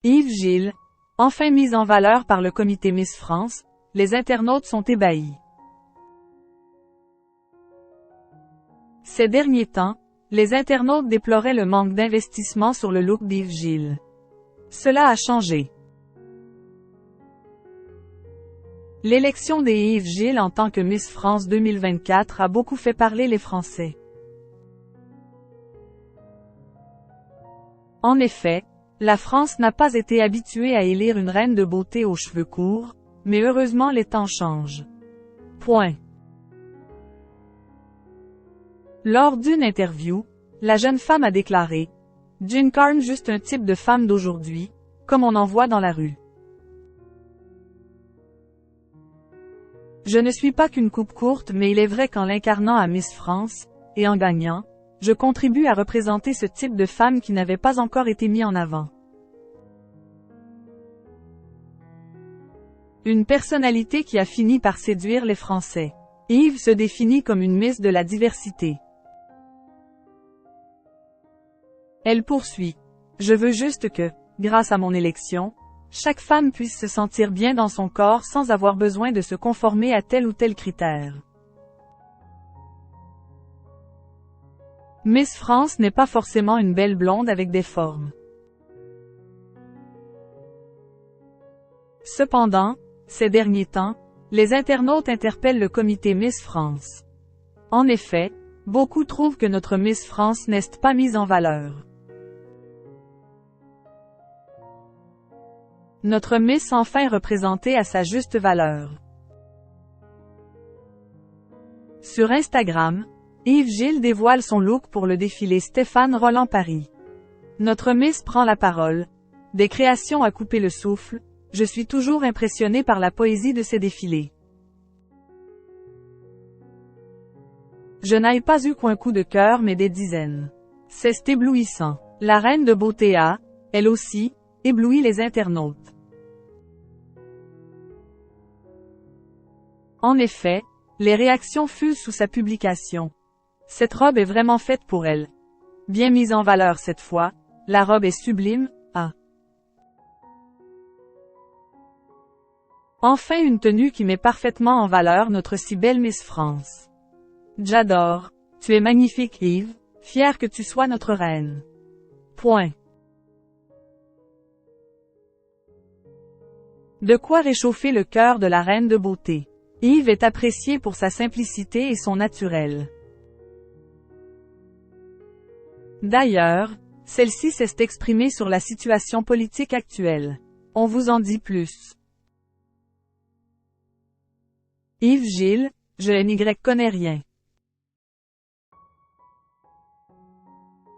Yves Gilles, enfin mise en valeur par le comité Miss France, les internautes sont ébahis. Ces derniers temps, les internautes déploraient le manque d'investissement sur le look d'Yves Gilles. Cela a changé. L'élection d'Yves Gilles en tant que Miss France 2024 a beaucoup fait parler les Français. En effet, la France n'a pas été habituée à élire une reine de beauté aux cheveux courts, mais heureusement les temps changent. Point. Lors d'une interview, la jeune femme a déclaré « J'incarne juste un type de femme d'aujourd'hui, comme on en voit dans la rue. Je ne suis pas qu'une coupe courte mais il est vrai qu'en l'incarnant à Miss France, et en gagnant, je contribue à représenter ce type de femme qui n'avait pas encore été mis en avant. » Une personnalité qui a fini par séduire les Français. Yves se définit comme une Miss de la diversité. Elle poursuit. Je veux juste que, grâce à mon élection, chaque femme puisse se sentir bien dans son corps sans avoir besoin de se conformer à tel ou tel critère. Miss France n'est pas forcément une belle blonde avec des formes. Cependant, ces derniers temps, les internautes interpellent le comité Miss France. En effet, beaucoup trouvent que notre Miss France n'est pas mise en valeur. Notre Miss enfin représentée à sa juste valeur. Sur Instagram, Yves Gilles dévoile son look pour le défilé Stéphane Roland Paris. Notre Miss prend la parole. Des créations à couper le souffle, je suis toujours impressionnée par la poésie de ces défilés. Je n'ai pas eu qu'un coup de cœur mais des dizaines. C'est éblouissant. La reine de beauté a, elle aussi, ébloui les internautes. En effet, les réactions fusent sous sa publication. Cette robe est vraiment faite pour elle. Bien mise en valeur cette fois, la robe est sublime, ah. Enfin une tenue qui met parfaitement en valeur notre si belle Miss France. J'adore. Tu es magnifique Yves, fière que tu sois notre reine. Point. De quoi réchauffer le cœur de la reine de beauté. Yves est apprécié pour sa simplicité et son naturel. D'ailleurs, celle-ci s'est exprimée sur la situation politique actuelle. On vous en dit plus. Yves Gilles, je n'y connais rien.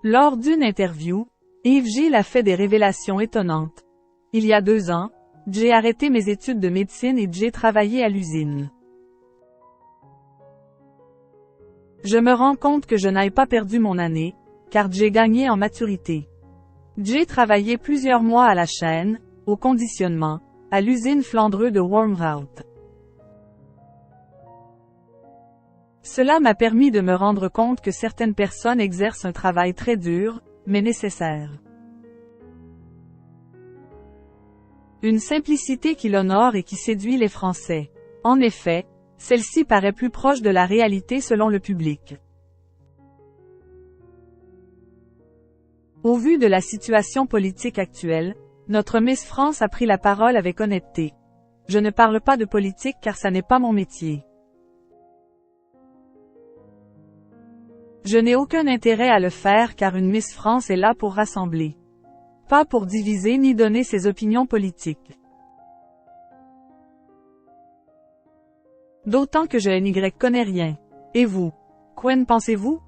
Lors d'une interview, Yves Gilles a fait des révélations étonnantes. Il y a 2 ans, j'ai arrêté mes études de médecine et j'ai travaillé à l'usine. Je me rends compte que je n'ai pas perdu mon année, car j'ai gagné en maturité. J'ai travaillé plusieurs mois à la chaîne, au conditionnement, à l'usine Flandreux de Wormhout. Cela m'a permis de me rendre compte que certaines personnes exercent un travail très dur, mais nécessaire. Une simplicité qui l'honore et qui séduit les Français. En effet, celle-ci paraît plus proche de la réalité selon le public. Au vu de la situation politique actuelle, notre Miss France a pris la parole avec honnêteté. Je ne parle pas de politique car ça n'est pas mon métier. Je n'ai aucun intérêt à le faire car une Miss France est là pour rassembler. Pas pour diviser ni donner ses opinions politiques. D'autant que je n'y connais rien. Et vous? Qu'en pensez-vous?